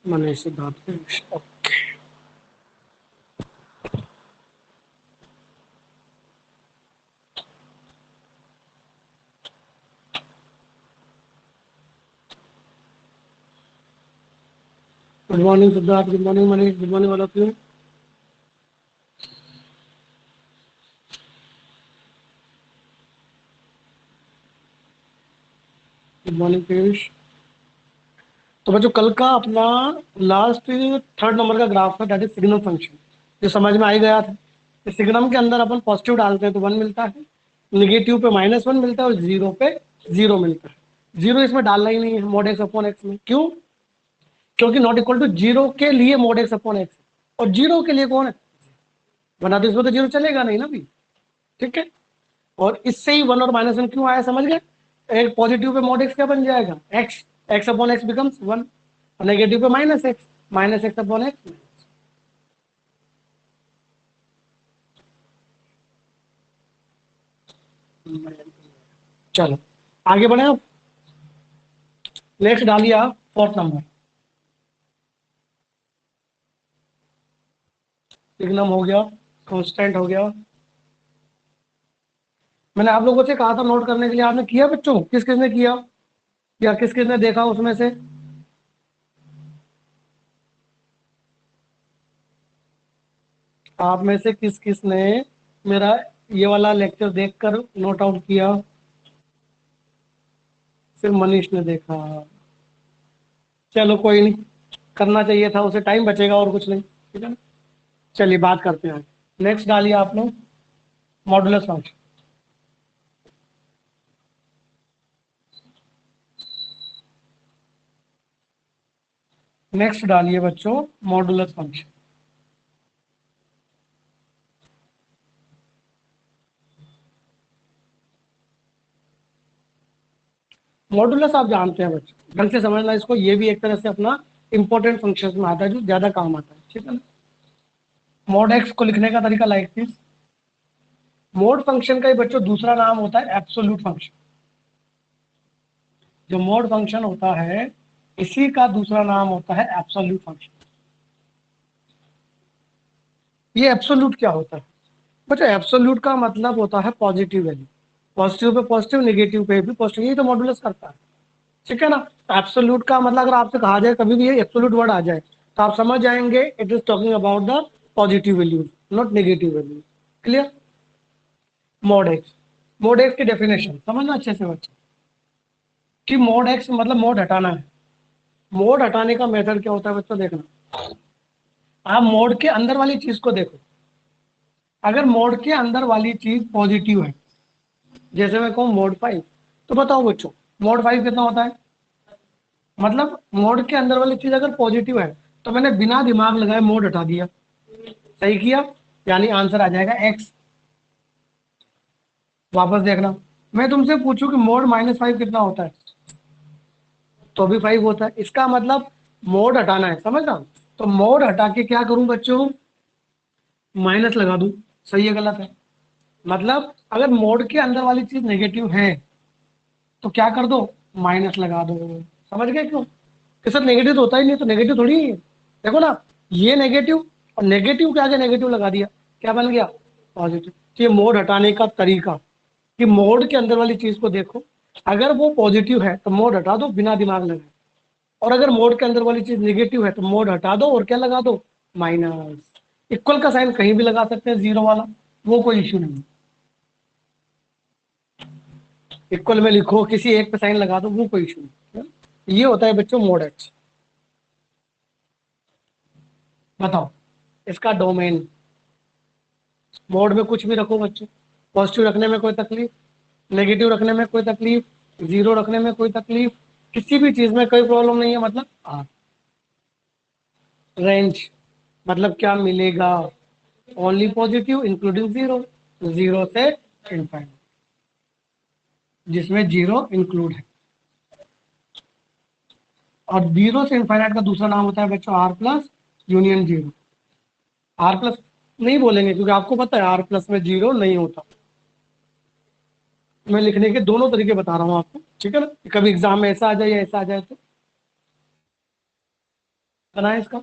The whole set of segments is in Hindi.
Manish Siddharth Piyush. Good morning Siddharth, good morning Manish, good morning all of you. Good morning Piyush. तो बच्चों कल का अपना लास्ट थर्ड नंबर का ग्राफ था, दैट इज सिग्नम फंक्शन, जो समझ में आ ही गया था। सिग्नम के अंदर अपन पॉजिटिव डालते हैं तो 1 मिलता है, निगेटिव पे -1 मिलता है और जीरो पे 0 मिलता है। जीरो इसमें डालना ही नहीं है mod x अपॉन एक्स में। क्यों? क्योंकि नॉट इक्वल टू जीरो के लिए mod x अपॉन एक्स, और जीरो के लिए कौन है, बना तो इसमें तो जीरो चलेगा नहीं ना भी। ठीक है, और इससे ही 1 और -1 क्यों आया समझ गए। एक पॉजिटिव पे mod x क्या बन जाएगा, x, x upon x becomes 1, और नेगेटिव पे -x अपॉन एक्स। चलो आगे बढ़े आप। नेक्स्ट डालिए आप फोर्थ नंबर। सिग्नम हो गया, कांस्टेंट हो गया। मैंने आप लोगों से कहा था नोट करने के लिए, आपने किया बच्चों? किस किसने किया या किस किसने देखा उसमें से? आप में से किस किसने मेरा ये वाला लेक्चर देखकर नोट आउट किया? सिर्फ मनीष ने देखा। चलो कोई नहीं, करना चाहिए था उसे, टाइम बचेगा और कुछ नहीं। ठीक है ना, चलिए बात करते हैं। नेक्स्ट डालिए आप लोग मॉडुलस फंक्शन। नेक्स्ट डालिए बच्चों मॉडुलस फंक्शन। मॉडुलस आप जानते हैं बच्चों, ढंग से समझना इसको, ये भी एक तरह से अपना इंपॉर्टेंट फंक्शन में आता है जो ज्यादा काम आता है। ठीक है ना, मॉड एक्स को लिखने का तरीका लाइक दिस। मोड फंक्शन का ही बच्चों दूसरा नाम होता है एब्सोल्यूट फंक्शन। जो मोड फंक्शन होता है इसी का दूसरा नाम होता है एब्सोल्यूट फंक्शन। ये एब्सोल्यूट क्या होता है बच्चों? एब्सोल्यूट का मतलब होता है positive value, positive pay positive, negative पे भी पॉजिटिव, यही तो मॉडुलस करता है। ठीक है ना, एब्सोल्यूट का मतलब अगर आपसे कहा जाए कभी भी ये एब्सोल्यूट वर्ड आ जाए तो आप समझ जाएंगे it is talking about the positive value, not negative value. Clear? Mode x की डेफिनेशन समझना अच्छे से बच्चे, कि मोड एक्स मतलब मोड हटाना है। मोड हटाने का मेथड क्या होता है बच्चों, देखना। आप मोड के अंदर वाली चीज को देखो। अगर मोड के अंदर वाली चीज पॉजिटिव है, जैसे मैं कहूँ मोड 5, तो बताओ बच्चों मोड 5 कितना होता है? मतलब मोड के अंदर वाली चीज अगर पॉजिटिव है तो मैंने बिना दिमाग लगाए मोड हटा दिया, सही किया, यानी आंसर आ जाएगा एक्स। वापस देखना, मैं तुमसे पूछूं कि मोड -5 कितना होता है, तो भी 5 होता है। इसका मतलब मोड हटाना है, समझ रहा हूं? तो मोड हटा के क्या करूं बच्चों, माइनस लगा दूं। सही है गलत है? मतलब अगर मोड के अंदर वाली चीज नेगेटिव है तो क्या कर दो, माइनस लगा दो। समझ गए क्यों? कि सर नेगेटिव तो होता ही नहीं, तो नेगेटिव थोड़ी है। देखो ना, ये नेगेटिव और नेगेटिव के आगे नेगेटिव लगा दिया, क्या बन गया, पॉजिटिव। तो ये मोड हटाने का तरीका, कि मोड के अंदर वाली चीज को देखो, अगर वो पॉजिटिव है तो मोड हटा दो बिना दिमाग लगाए, और अगर मोड के अंदर वाली चीज नेगेटिव है तो मोड हटा दो और क्या लगा दो, माइनस। इक्वल का साइन कहीं भी लगा सकते हैं, जीरो वाला, वो कोई इश्यू नहीं। इक्वल में लिखो, किसी एक पे साइन लगा दो, वो कोई इशू नहीं। ये होता है बच्चों मोड एक्स। बताओ इसका डोमेन। मोड में कुछ भी रखो बच्चों, पॉजिटिव रखने में कोई तकलीफ, नेगेटिव रखने में कोई तकलीफ, जीरो रखने में कोई तकलीफ, किसी भी चीज में कोई प्रॉब्लम नहीं है। मतलब रेंज मतलब क्या मिलेगा, only positive including zero, zero से इनफाइनाइट, जिसमें जीरो इंक्लूड है। और जीरो से इनफाइनाइट का दूसरा नाम होता है बच्चों R plus union zero. R plus नहीं बोलेंगे क्योंकि आपको पता है आर प्लस में जीरो नहीं होता। मैं लिखने के दोनों तरीके बता रहा हूँ आपको, ठीक है ना, कभी एग्जाम में ऐसा आ जाए या ऐसा आ जाए तो। बनाए इसका।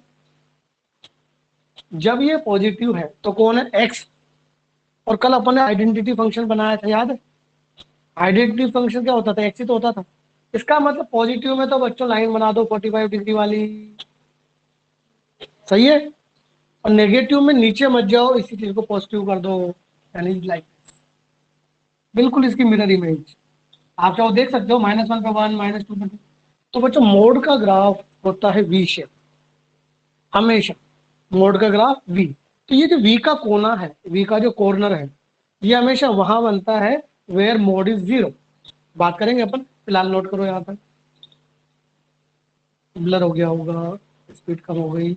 जब ये पॉजिटिव है तो कौन है, एक्स। और कल अपन ने आइडेंटिटी फंक्शन बनाया था, याद है? आइडेंटिटी फंक्शन क्या होता था, एक्स ही तो होता था। इसका मतलब पॉजिटिव में तो बच्चों लाइन बना दो 45 डिग्री वाली, सही है। और नेगेटिव में नीचे मत जाओ, इसी चीज को पॉजिटिव कर दो, यानी लाइक बिल्कुल इसकी मिरर इमेज। आप चाहो देख सकते हो, -1 पे 1, -2 पे 2। तो बच्चों मोड का ग्राफ होता है वी शेप, हमेशा। मोड का ग्राफ वी। तो ये जो वी का कोना है, वी का जो कॉर्नर है, ये हमेशा वहां बनता है वेयर मोड इज 0। बात करेंगे अपन, फिलहाल नोट करो यहाँ पर। ब्लर हो गया होगा, स्पीड कम हो गई।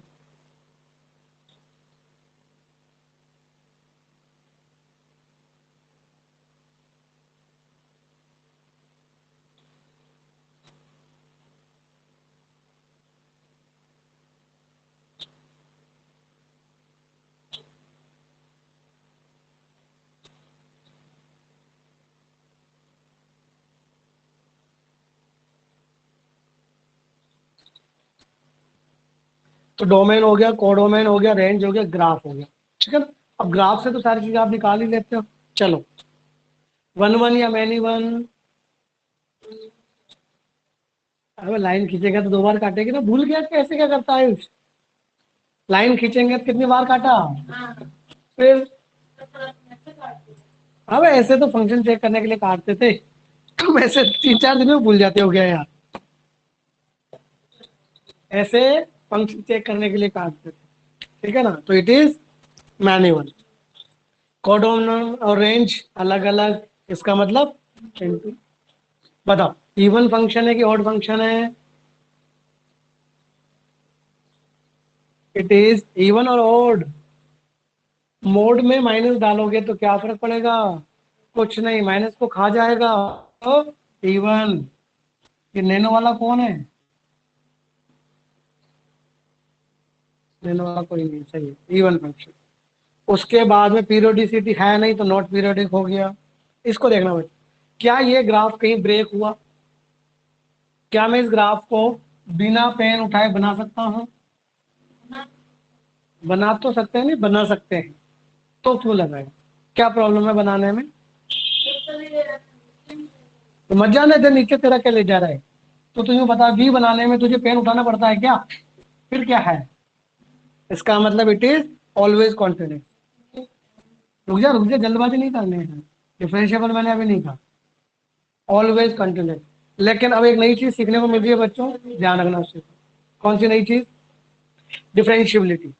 तो डोमेन हो गया, कोडोमेन हो गया, रेंज हो गया, ग्राफ हो गया, ठीक है ना। अब ग्राफ से तो सारी चीजें आप निकाल ही लेते हो। चलो, 1 1 या मैनी वन। अबे लाइन खींचेगा तो 2 बार काटेगी ना, भूल गया कैसे क्या करता है। लाइन खींचेंगे तो कितनी बार काटा, फिर। अब ऐसे तो फंक्शन चेक करने के लिए काटते थे, तुम ऐसे 3 4 दिन में भूल जाते हो क्या यार। ऐसे फंक्शन चेक करने के लिए काटते थे, ठीक है ना। तो इट इज मैन्युअल। कोडोमन और रेंज अलग अलग, इसका मतलब into। बताओ, इवन फंक्शन है कि ऑड फंक्शन है? इट इज इवन और ऑड। मोड में माइनस डालोगे तो क्या फर्क पड़ेगा, कुछ नहीं, माइनस को खा जाएगा। तो इवन। ये नैनो वाला कौन है, नैनो वाला कोई नहीं, सही है, इवन फंक्शन। उसके बाद में पीरियोडिसिटी है नहीं तो नॉट पीरियोडिक हो गया। इसको देखना बच्चा, क्या ये ग्राफ कहीं ब्रेक हुआ? क्या मैं इस ग्राफ को बिना पेन उठाए बना सकता हूँ? बना तो सकते हैं, नहीं बना सकते हैं। तो क्यों लगाए, क्या प्रॉब्लम है बनाने में? तो मत जाने दे, नीचे तेरा क्या ले जा रहा है। तो तुझे बता, वी बनाने में तुझे पेन उठाना पड़ता है क्या? फिर क्या है, इसका मतलब इट इज ऑलवेज कॉन्फिडेंट। रुक जा, जल्दबाजी नहीं करनी है। डिफरेंशिएबल मैंने अभी नहीं कहा, ऑलवेज कंटिन्यूस। लेकिन अब एक नई चीज सीखने को मिल रही है बच्चों, ध्यान रखना उससे। कौन सी नई चीज, डिफरेंशियबिलिटी।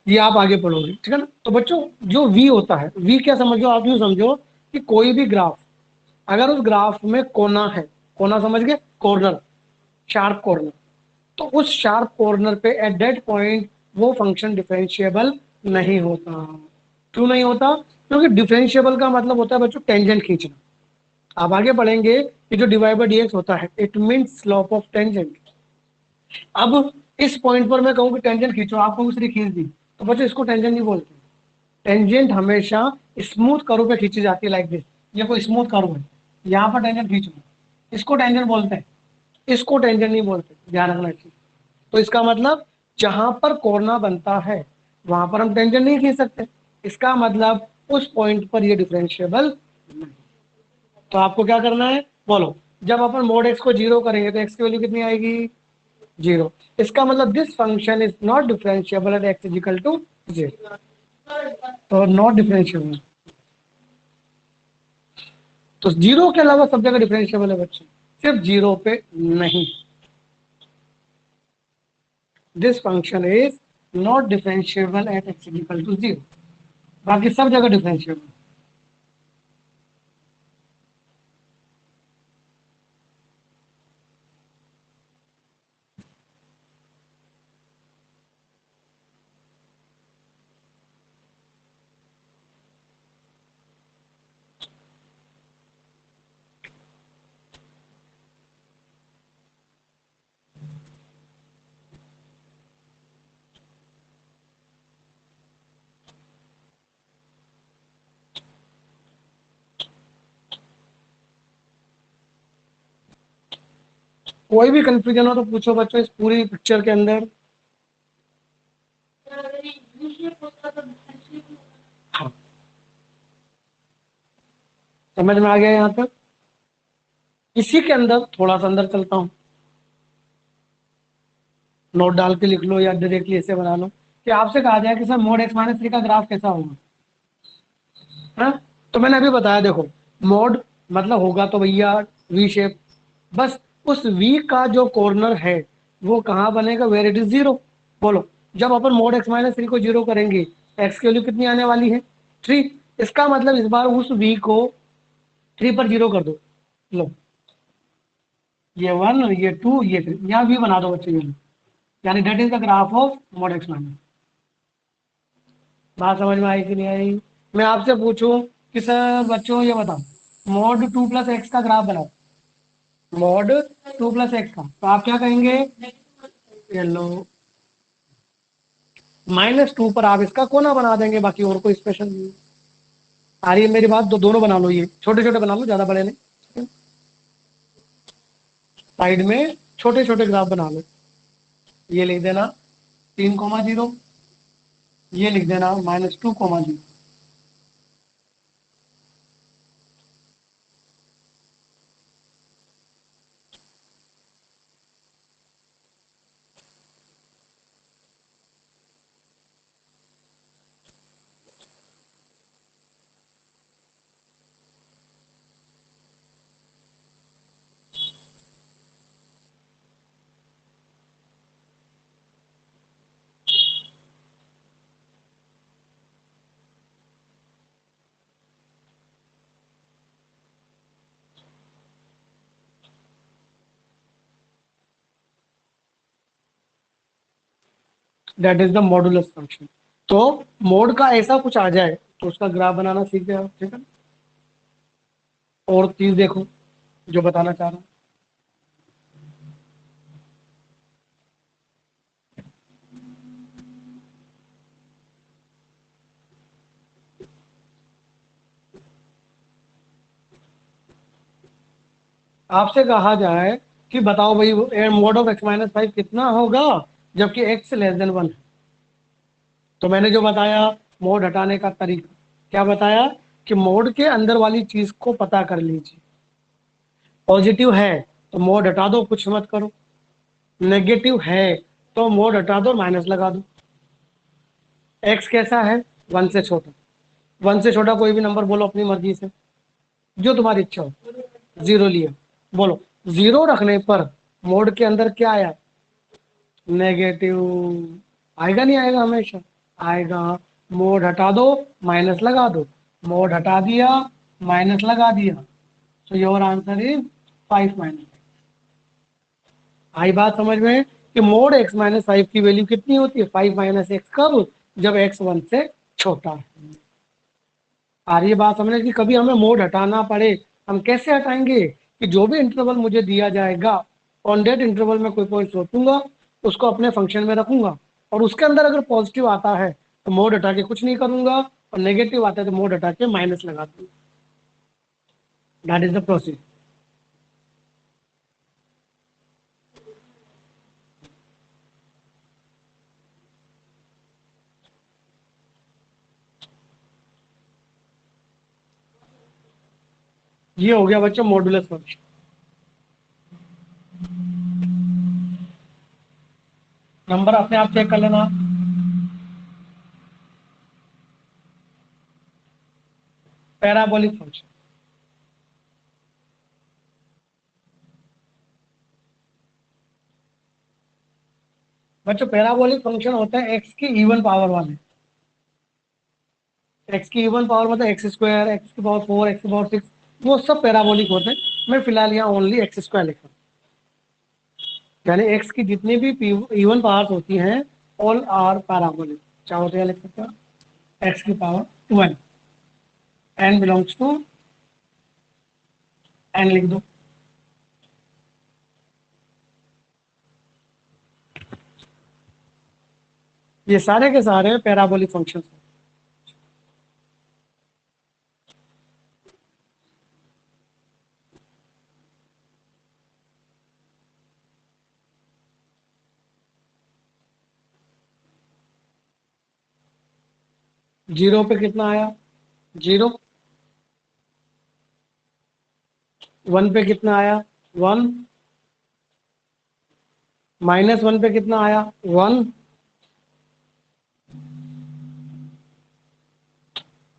ये आप आगे पढ़ोगे, ठीक है ना। तो बच्चों जो वी होता है, वी क्या समझो, आप यूँ समझो कि कोई भी ग्राफ, अगर उस ग्राफ में कोना है, कोना समझ गए, कॉर्नर, शार्प कॉर्नर, तो उस शार्प कॉर्नर पे एट दैट पॉइंट वो फंक्शन डिफरेंशिएबल नहीं होता। क्यों नहीं होता? क्योंकि डिफरेंशिएबल का मतलब होता है बच्चों टेंजेंट खींचना। आप आगे पढ़ेंगे कि जो डिवाइड बाय डीएक्स होता है, it means slope of tangent. अब इस पॉइंट पर मैं कहूँ कि टेंजेंट खींचो, आप कहूँ सिर्फ खींच दी, तो बच्चों इसको टेंजेंट नहीं बोलते। टेंजेंट हमेशा स्मूथ कर्व पे खींची जाती है, लाइक दिस। ये कोई स्मूथ कर्व है, यहाँ पर टेंजेंट खींच लो, इसको टेंजेंट बोलते हैं, इसको टेंजेंट नहीं बोलते, ध्यान रखना चाहिए। तो इसका मतलब जहां पर कोना बनता है वहां पर हम टेंजेंट नहीं खींच सकते। इसका मतलब उस पॉइंट पर ये डिफरेंशिएबल। तो आपको क्या करना है, बोलो। जब अपन मोड एक्स को 0 करेंगे तो एक्स की वैल्यू कितनी आएगी, 0। इसका मतलब this function is not differentiable at X is equal to 0। तो नॉट डिफरेंशिएबल, तो 0 के अलावा सब जगह डिफरेंशिएबल है बच्चे, सिर्फ 0 पे नहीं। This function is not differentiable at X is equal to 0, बाकी सब जगह डिफरेंशिएबल। कोई भी कंफ्यूजन हो तो पूछो बच्चों, इस पूरी पिक्चर के अंदर। हाँ, समझ में आ गया यहाँ तक? इसी के अंदर थोड़ा सा अंदर चलता हूँ, नोट डाल के लिख लो या डायरेक्टली ऐसे बना लो कि आपसे कहा जाए कि sir mode x minus three का ग्राफ कैसा होगा, है? तो मैंने अभी बताया, देखो मोड मतलब होगा तो भैया वी शेप, बस उस वी का जो कॉर्नर है वो कहाँ बनेगा, वेर इट इज जीरो। बोलो, जब अपन मोड एक्स माइनस थ्री को जीरो करेंगे, एक्स की वैल्यू कितनी आने वाली है, थ्री। इसका मतलब इस बार उस वी को थ्री पर जीरो कर दो। लो, ये वन, ये टू, ये थ्री, यहाँ वी बना दो बच्चे, ये लो। यानी that is the graph of mode x minus. बात समझ में आई कि नहीं आई? मैं आपसे पूछूं कि सर बच्चों ये बताओ, मोड टू प्लस एक्स का ग्राफ बनाओ, मोड टू प्लस एक्स का, तो आप क्या कहेंगे, ये लो, माइनस टू पर आप इसका कोना बना देंगे, बाकी और कोई स्पेशल नहीं है। आ रही है मेरी बात? दोनों बना लो, ये छोटे छोटे बना लो, ज्यादा बड़े नहीं, साइड में छोटे छोटे ग्राफ बना लो। ये लिख देना 3,0, ये लिख देना -2,0। That is the modulus function. तो मोड का ऐसा कुछ आ जाए तो उसका ग्राफ बनाना सीख गए आप, ठीक है? और चीज देखो जो बताना चाह रहा हूँ, आपसे कहा जाए कि बताओ भाई mode of x minus five कितना होगा जबकि एक्स लेस देन वन है। तो मैंने जो बताया मोड हटाने का तरीका, क्या बताया कि मोड के अंदर वाली चीज को पता कर लीजिए। पॉजिटिव है तो मोड हटा दो, कुछ मत करो। नेगेटिव है तो मोड हटा दो, माइनस लगा दो। एक्स कैसा है, वन से छोटा, वन से छोटा कोई भी नंबर बोलो अपनी मर्जी से, जो तुम्हारी इच्छा हो। जीरो लिया, बोलो, जीरो रखने पर मोड के अंदर क्या आया, नेगेटिव। आएगा नहीं आएगा, हमेशा आएगा। मोड हटा दो, माइनस लगा दो, मोड हटा दिया, माइनस लगा दिया, तो योर आंसर इज 5 - आई बात समझ में कि मोड एक्स माइनस फाइव की वैल्यू कितनी होती है, 5 - एक्स, कब, जब एक्स वन से छोटा है। आ रही है बात समझने की? कभी हमें मोड हटाना पड़े, हम कैसे हटाएंगे कि जो भी इंटरवल मुझे दिया जाएगा, ऑन डेट इंटरवल में कोई पॉइंट सोचूंगा, उसको अपने फंक्शन में रखूंगा, और उसके अंदर अगर पॉजिटिव आता है तो मोड हटा के कुछ नहीं करूंगा, और नेगेटिव आता है तो मोड हटा के माइनस लगा दूंगा। That is the process. ये हो गया बच्चों मॉडुलस फंक्शन। नंबर अपने आप चेक कर लेना। पैराबोलिक फंक्शन, बच्चों पैराबोलिक फंक्शन होता है एक्स की इवन पावर वाले। एक्स की इवन पावर मतलब एक्स स्क्वायर, एक्स की पावर फोर, एक्स की पावर सिक्स, वो सब पैराबोलिक होते हैं। मैं फिलहाल यहाँ ओनली एक्स स्क्वायर लिख रहा हूँ। यानी एक्स की जितनी भी इवन पावर्स होती हैं, ऑल आर पैराबोलिक। चाहो तो यहाँ लिख सकते हो एक्स की power 1, N belongs to N लिख दो। ये सारे के सारे पैराबोलिक फंक्शन। जीरो पे कितना आया, जीरो। वन पे कितना आया, वन। माइनस वन पे कितना आया, वन।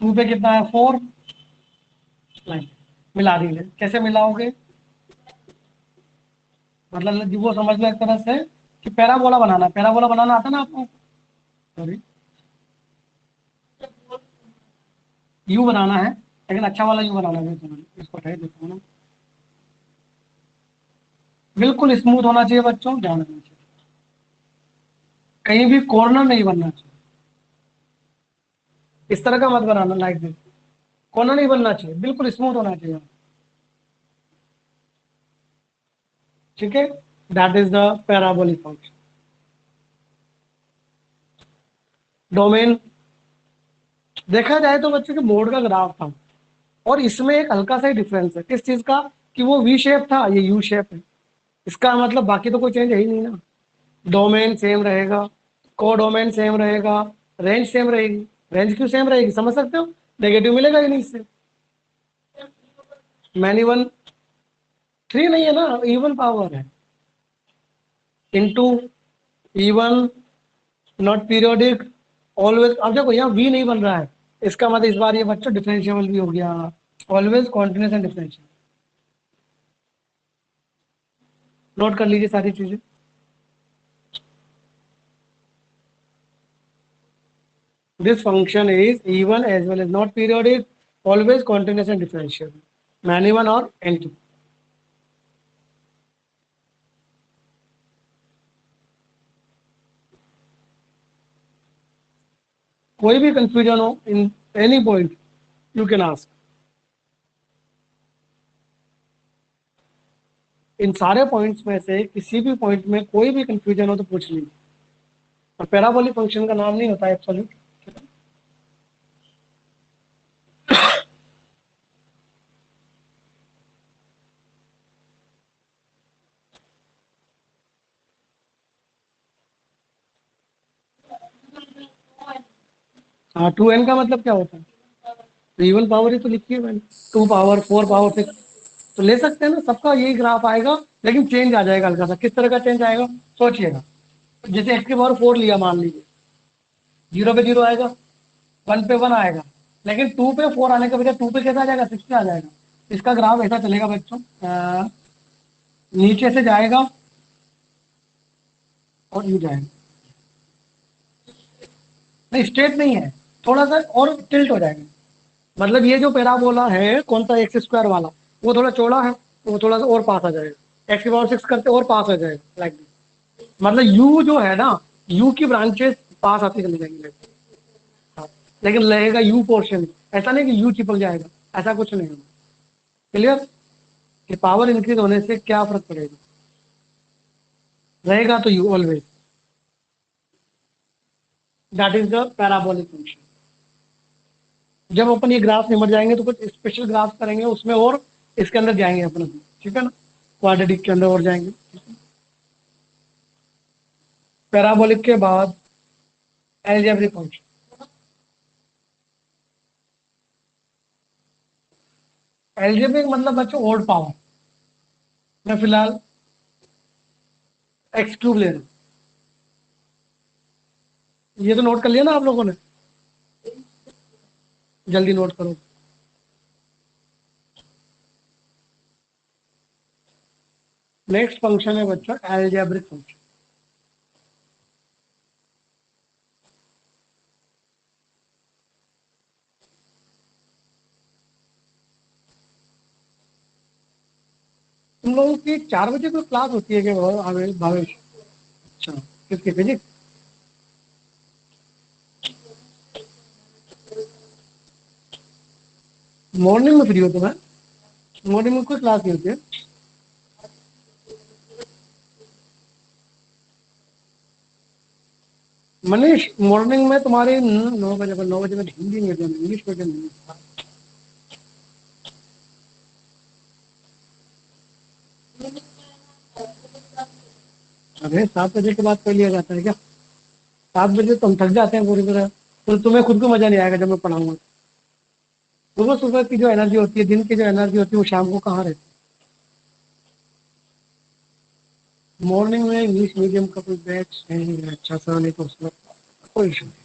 टू पे कितना आया, फोर। नहीं, मिला दीजिए। कैसे मिलाओगे, मतलब वो समझ लो एक तरह से कि पैराबोला बनाना, पैराबोला बनाना आता ना आपको, सॉरी, यू बनाना है, लेकिन अच्छा वाला यू बनाना है। इसको हटा देता हूँ ना। बिल्कुल स्मूथ होना चाहिए बच्चों, ध्यान रखना चाहिए, कहीं भी कॉर्नर नहीं बनना चाहिए। इस तरह का मत बनाना, लाइक दिस, कॉर्नर नहीं बनना चाहिए, बिल्कुल स्मूथ होना चाहिए। ठीक है, that is the parabolic function. Domain, देखा जाए तो बच्चों के मोड का ग्राफ था, और इसमें एक हल्का सा ही डिफरेंस है, किस चीज का, कि वो वी शेप था, ये यू शेप है। इसका मतलब बाकी तो कोई चेंज है ही नहीं ना। डोमेन सेम रहेगा, को डोमेन सेम रहेगा, रेंज सेम रहेगी। रेंज क्यों सेम रहेगी, समझ सकते हो, नेगेटिव मिलेगा ही नहीं इससे। मैनी वन, थ्री नहीं है ना, इवन पावर है, into even, not periodic, always. अब देखो यहाँ वी नहीं बन रहा है, इसका मतलब इस बार ये बच्चों डिफरेंशिएबल भी हो गया, always continuous and differential. Note कर लीजिए सारी चीजें। This function is even as well as not periodic, always continuous and differentiable. Many one or n2. कोई भी कंफ्यूजन हो in any point, you can ask. इन सारे पॉइंट्स में से किसी भी पॉइंट में कोई भी कंफ्यूजन हो तो पूछ लीजिए। और पैराबोलिक फंक्शन का नाम नहीं होता है एब्सोल्यूट। हाँ, टू एन का मतलब क्या होता है, तो इवन पावर ही तो लिखी है मैंने, two power, four power, six, तो ले सकते हैं ना, सबका यही ग्राफ आएगा, लेकिन चेंज आ जाएगा हल्का सा। किस तरह का चेंज आएगा, सोचिएगा। जैसे एक्स की पावर फोर लिया मान लीजिए, जीरो पे जीरो आएगा, वन पे वन आएगा, लेकिन टू पे फोर आने के बजाय टू पे कैसा आ जाएगा, सिक्स पे आ जाएगा। इसका ग्राफ ऐसा चलेगा बच्चों, नीचे से जाएगा और यू जाएगा। नहीं, स्ट्रेट नहीं है, थोड़ा सा और टिल्ट हो जाएगा। मतलब ये जो पैराबोला है कौन सा, एक्स स्क्वायर वाला, वो थोड़ा चौड़ा है, तो वो थोड़ा सा और पास आ जाएगा, एक्स की पावर सिक्स करते और पास आ जाएगा, लाइक मतलब यू जो है ना, यू की ब्रांचेस पास आती चली जाएंगी, हाँ, लेकिन रहेगा यू पोर्शन। ऐसा नहीं कि यू चिपक जाएगा, ऐसा कुछ नहीं होगा। क्लियर, कि पावर इंक्रीज होने से क्या फर्क पड़ेगा, रहेगा तो you always. That is the parabolic function. जब अपन ये ग्राफ निमट जाएंगे तो कुछ स्पेशल ग्राफ करेंगे उसमें, और इसके अंदर जाएंगे अपन, ठीक है ना, क्वाड्रेटिक के अंदर और जाएंगे। पैराबोलिक के बाद एलजेब्रिक फंक्शन। एलजेब्रिक मतलब बच्चों ओड पावर। मैं फिलहाल एक्स क्यूब ले रहा हूँ, ये तो नोट कर लिया ना आप लोगों ने, जल्दी नोट करो। नेक्स्ट फंक्शन है बच्चों एलजेब्रिक फंक्शन। तुम लोगों की 4 बजे कोई क्लास होती है क्या, भावेश? अच्छा, किसकी, फिजिक्स? मॉर्निंग में फ्री हो तो मैं, मॉर्निंग में कोई क्लास नहीं होती है। मनीष, मॉर्निंग में तुम्हारी 9 बजे पर, 9 बजे में हिंदी मीडियम, इंग्लिश मीडियम नहीं है। अरे 7 बजे के बाद कर लिया जाता है क्या, 7 बजे तो हम थक जाते हैं पूरी तरह। तो तुम्हें खुद को मजा नहीं आएगा जब मैं पढ़ाऊंगा। सुबह सुबह की जो एनर्जी होती है, दिन की जो एनर्जी होती है, वो शाम को कहाँ रहती है। मॉर्निंग में इंग्लिश मीडियम का कोई बैच नहीं है अच्छा सा, नहीं तो उसमें कोई इशू नहीं।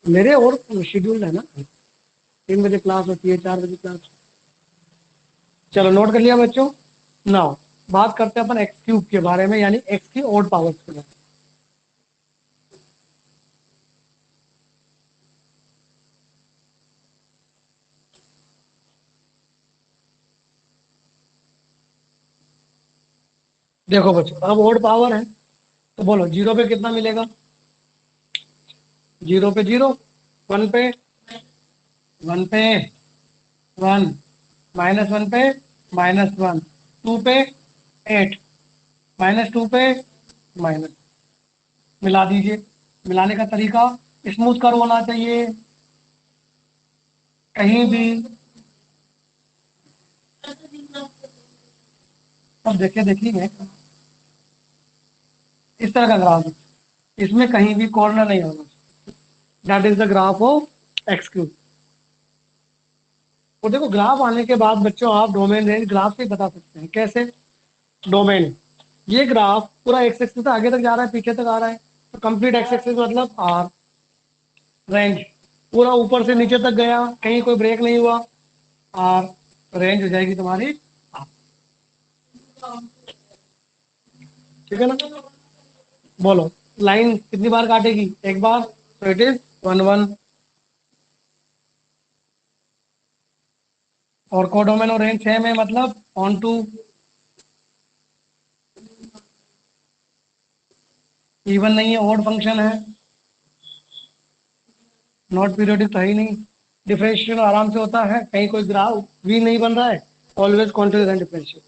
मेरे और शेड्यूल है ना, 3 बजे क्लास होती है, 4 बजे क्लास। चलो नोट कर लिया बच्चों। नाउ बात करते हैं अपन एक्स क्यूब के बारे में, यानी एक्स की ओड पावर्स के बारे में। देखो बच्चों, अब ओड पावर है तो बोलो जीरो पे कितना मिलेगा। जीरो पे जीरो, वन पे वन पे वन, -1 पे -1, 2 पे 8, -2 पे माइनस। मिला दीजिए। मिलाने का तरीका स्मूथ कर्व होना चाहिए। कहीं भी अब देखिए देखिए इस तरह का ग्राफ है, इसमें कहीं भी कॉर्नर नहीं होगा। That is the graph of x cube. और देखो ग्राफ आने के बाद बच्चों आप डोमेन रेंज ग्राफ से बता सकते हैं। कैसे? डोमेन, ये ग्राफ पूरा एक्स एक्सिस से आगे तक जा रहा है, पीछे तक आ रहा है, तो कंप्लीट एक्स एक्सिस मतलब आर। रेंज पूरा ऊपर से नीचे तक गया, कहीं कोई ब्रेक नहीं हुआ, आर। रेंज हो जाएगी तुम्हारी R। ठीक है ना? बोलो लाइन कितनी बार काटेगी? एक बार, तो इट इज 1 1। और कोडोमेन और रेंज सेम है, मतलब ऑन टू। इवन नहीं है, ओड फंक्शन है, नॉट पीरियोडिक तो है ही नहीं। डिफरेंशिएशन आराम से होता है, कहीं कोई ग्राफ भी नहीं बन रहा है, ऑलवेज कॉन्टिन्यूस एंड डिफरेंशियल।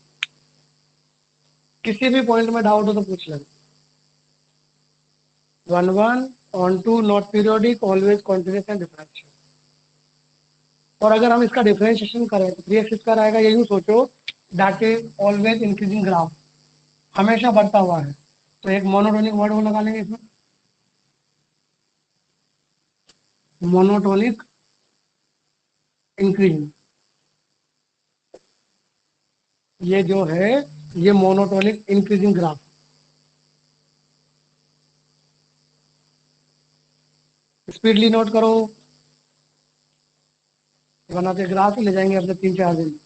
किसी भी पॉइंट में डाउट हो तो पूछ लेना। 1 1, onto, not periodic, always continuous and differential. और अगर हम इसका डिफरेंशिएशन करें तो 3x स्क्वायर आएगा। ये यूं सोचो, that is always increasing graph, हमेशा बढ़ता हुआ है। तो एक मोनोटोनिक वर्ड वो लगा लेंगे इसमें, मोनोटोनिक इंक्रीजिंग। ये जो है, ये monotonic increasing graph. Speedily note करो, बनाते ग्राफ ले जाएंगे अपने 3 4 दिन।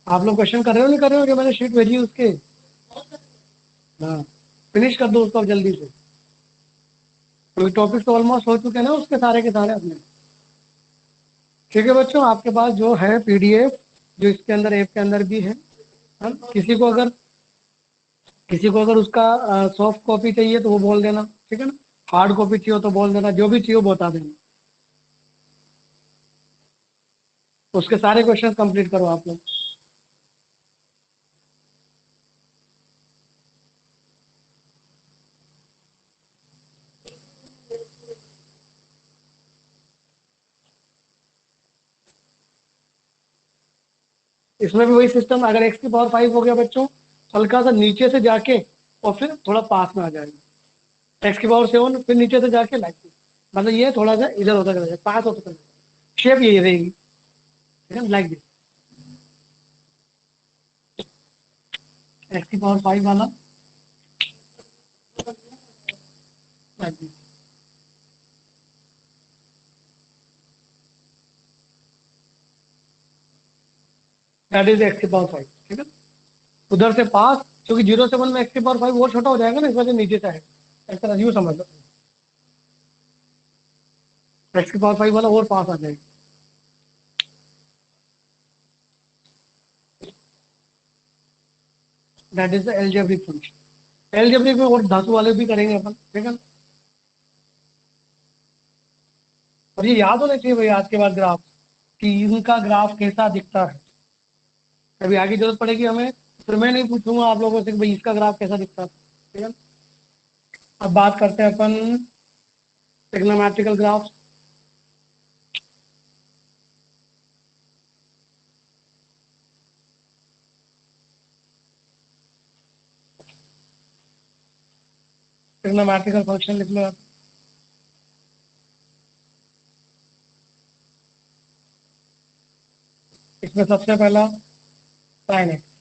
आप लोग क्वेश्चन कर रहे हो नहीं कर रहे हो? कि मैंने शीट भेजी उसके। हाँ, फिनिश कर दो उसको अब जल्दी से, क्योंकि टॉपिक तो ऑलमोस्ट हो चुके हैं ना उसके सारे के सारे अपने। ठीक है बच्चों, आपके पास जो है पीडीएफ, जो इसके अंदर ऐप के अंदर भी है। किसी को अगर उसका सॉफ्ट कॉपी चाहिए तो वो बोल देना, ठीक है ना। हार्ड कॉपी चाहिए तो बोल देना, जो भी चाहिए वो बता देना। उसके सारे क्वेश्चन कंप्लीट करो आप लोग। इसमें भी वही सिस्टम, अगर x की पावर 5 हो गया बच्चों, हल्का सा नीचे से जाके और फिर थोड़ा पास में आ जाएगा। x की पावर 7 फिर नीचे से जाके लाइक, मतलब ये थोड़ा सा इधर होता करेगा, पास होता करेगा, शेप यही रहेगी, ठीक है, लाइक दिस। x की पावर 5 वाला like this. That is x की पावर 5, ठीक है। उधर से पास, क्योंकि 0 से 1 में x की पावर 5 और छोटा हो जाएगा ना, इस वजह से नीचे से आएगा। इस तरह यूँ समझ लो, x की पावर 5 वाला और पास आ जाएगा। That is the algebraic function. Algebraic में और धातु वाले भी करेंगे अपन, ठीक है। और ये याद होना चाहिए भाई आज के बाद ग्राफ, कि इनका ग्राफ कैसा दिखता है। कभी आगे जरूरत पड़ेगी हमें, फिर मैं नहीं पूछूंगा आप लोगों से कि भाई इसका ग्राफ कैसा दिखता है। ठीक है। अब बात करते हैं अपन ट्रिग्नोमेट्रिकल ग्राफ। ट्रिग्नोमेट्रिकल फंक्शन लिख लो आप। इसमें सबसे पहला sine x.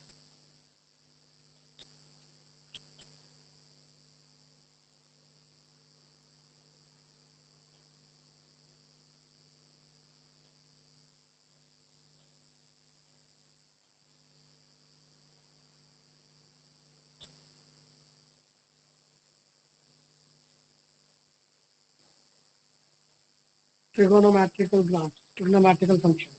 Trigonometrical graph, trigonometrical function.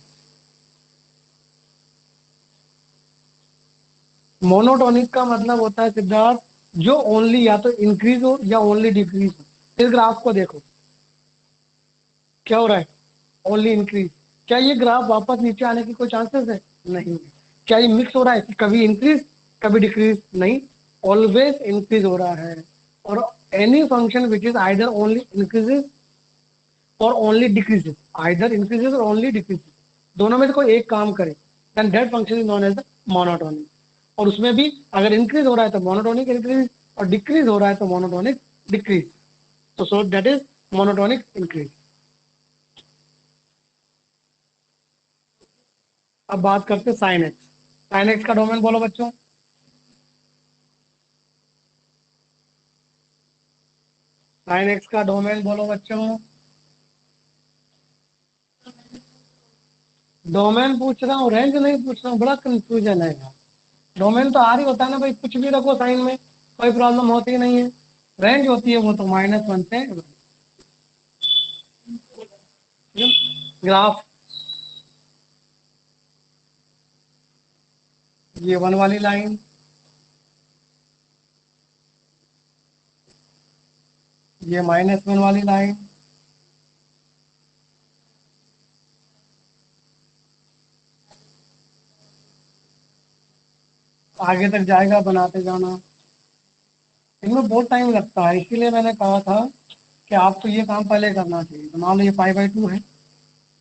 Monotonic का मतलब होता है सिद्धार्थ, जो ओनली या तो इंक्रीज हो या ओनली डिक्रीज हो। इस ग्राफ को देखो, क्या हो रहा है? Only increase. क्या ये ग्राफ वापस नीचे आने की कोई चांसेस है? नहीं। क्या ये मिक्स हो रहा है कि कभी इंक्रीज कभी डिक्रीज? नहीं, ऑलवेज इंक्रीज हो रहा है। और any function which is either only increases और ओनली डिक्रीजेज, आइदर इंक्रीजेज और ओनली डिक्रीजेज, दोनों में से कोई एक काम करे, then that function is known as the monotonic. और उसमें भी अगर इंक्रीज हो रहा है तो मोनोटोनिक इंक्रीज, और डिक्रीज हो रहा है तो मोनोटोनिक डिक्रीज। तो so that is monotonic increase. अब बात करते हैं साइन एक्स। साइन एक्स का डोमेन बोलो बच्चों। साइन एक्स का डोमेन बोलो बच्चों। डोमेन पूछ रहा हूँ, रेंज नहीं पूछ रहा हूँ, बड़ा कंफ्यूजन है यार। डोमेन तो आर ही होता है ना भाई, कुछ भी रखो साइन में, कोई प्रॉब्लम होती ही नहीं है। रेंज होती है वो तो -1 से। ग्राफ, ये 1 वाली लाइन, ये -1 वाली लाइन, आगे तक जाएगा, बनाते जाना। इनमें बहुत टाइम लगता है, इसीलिए मैंने कहा था कि आपको ये काम पहले करना चाहिए। तो मान लो ये π/2 है,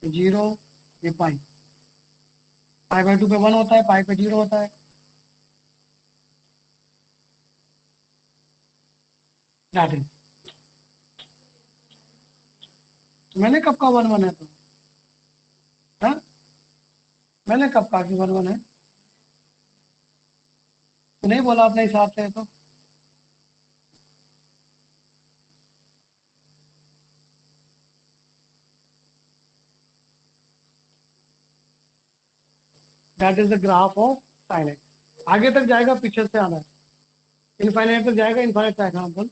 0, ये पाई, π/2 पे 1 होता है, पाई पे 0 होता है। दैट इज, मैंने कब का 1 1 है तो? हाँ, मैंने कब कहा कि 1 1 है? तो नहीं बोला अपने हिसाब से तो। That is the graph of sine x. आगे तक जाएगा, पीछे से आना है, इनफाइनाइट तक जाएगा, इनफाइनाइट का एग्जाम्पल।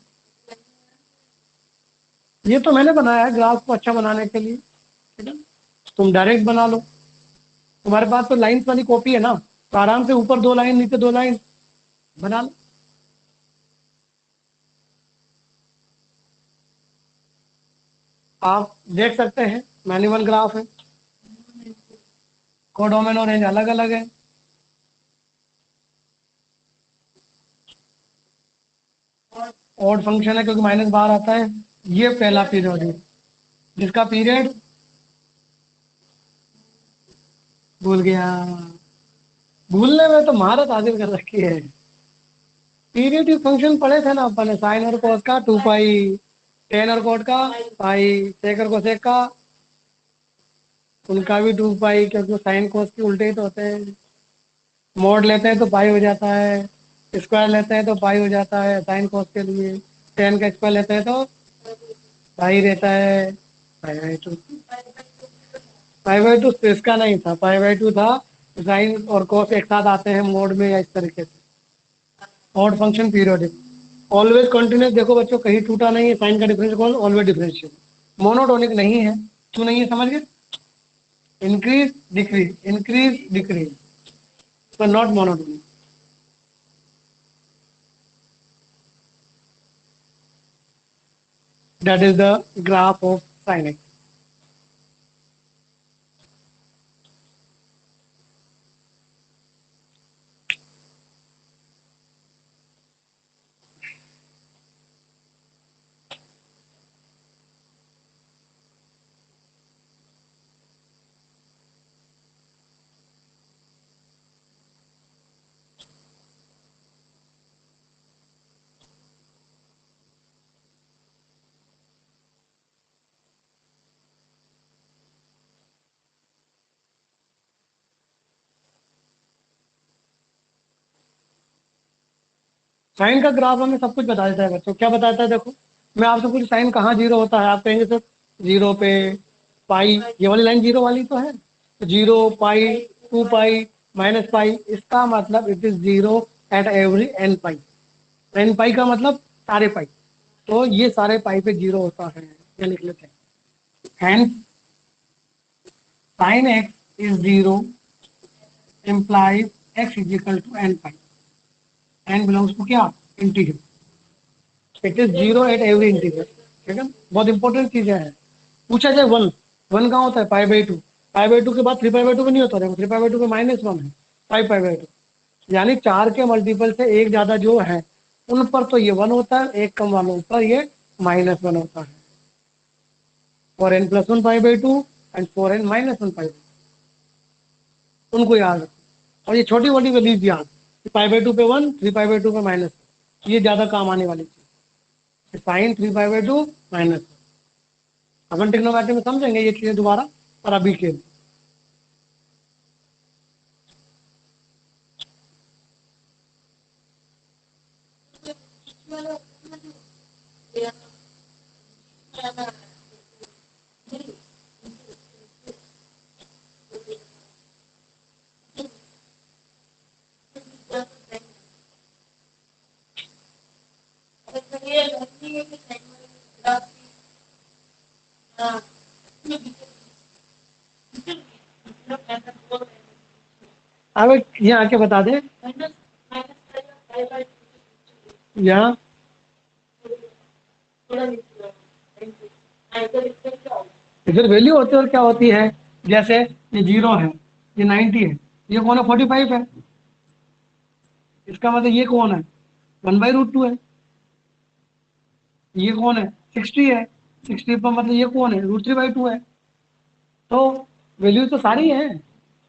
ये तो मैंने बनाया है ग्राफ को अच्छा बनाने के लिए, ठीक है। तुम डायरेक्ट बना लो, तुम्हारे पास तो लाइंस वाली कॉपी है ना, तो आराम से ऊपर 2 लाइन नीचे 2 लाइन बना लो। आप देख सकते हैं मैन्युअल ग्राफ है, कोडोमेन और रेंज अलग अलग है। ऑड फंक्शन है क्योंकि माइनस बाहर आता है। ये पहला पीरियड है, जिसका पीरियड भूल गया। भूलने में तो महारत हासिल कर रखी है। पीरियडिक फंक्शन पढ़े थे ना अपन ने, साइन और कोस का 2 पाई, टेन और कोट का पाई, सेक और कोसेक का, उनका भी 2 पाई, क्योंकि साइन कोस के उल्टे ही तो होते हैं। मोड लेते हैं तो पाई हो जाता है, स्क्वायर लेते हैं तो पाई हो जाता है साइन कोस के लिए, टेन का स्क्वायर लेते हैं तो पाई रहता है। π/2, π/2 तो इसका नहीं था, π/2 था साइन और कोस एक साथ आते हैं मोड में, या इस तरीके से। Odd function periodic, always continuous. देखो बच्चों, कहीं टूटा नहीं है, साइन का डिफरेंशियल कौन? Always differential. मोनोटोनिक नहीं है, क्यों नहीं है समझ गए? इंक्रीज डिक्रीज, इंक्रीज डिक्रीज, तो not monotonic. That is the graph of sine x. Sine का ग्राफ हमें सब कुछ बता देता है बच्चों। क्या बताता है देखो, मैं आपसे पूछ साइन कहाँ जीरो होता है, आप कहेंगे सर जीरो पे, पाई, ये वाली लाइन जीरो वाली तो है, जीरो, पाई, 2 पाई, -पाई, इसका मतलब it is zero at every n pi. n पाई का मतलब सारे पाई, तो ये सारे पाई पे जीरो होता है, ये लिख लेते हैं। And sine x is zero implies x is equal to n pi, n belongs to क्या, integer, it is zero at every integer. ठीक है, बहुत इंपॉर्टेंट चीजें हैं। पूछा जाए वन, वन कहाँ होता है, पाई/2, पाई/2 के बाद 3 पाई/2 पे नहीं होता, देखो 3 पाई/2 पे -1 है, 5 पाई/2, यानी 4 के मल्टीपल से एक ज्यादा जो है उन पर तो ये 1 होता है, एक कम वालों पर ये -1 होता है। फॉर n + 1 पाई/2 एंड फॉर n -1 पाई, उनको याद रखो। और ये छोटी मोटी वैल्यूज याद, पाई/2 पे 1, 3 पाई/2 पे -1, ये ज्यादा काम आने वाली चीज, साइन 3 पाई/2 -1। अपन ट्रिग्नोमेट्री में समझेंगे ये चीजें दोबारा, और अभी के लिए अब यहाँ आके बता दे, यहाँ इधर वैल्यू होती है और क्या होती है, जैसे ये 0 है, ये 90 है, ये कौन है, 45 है, इसका मतलब ये कौन है, 1/√2 है, ये कौन है, 60 है, 60 पर मतलब ये कौन है, √3/2 है। तो वैल्यूज तो सारी है,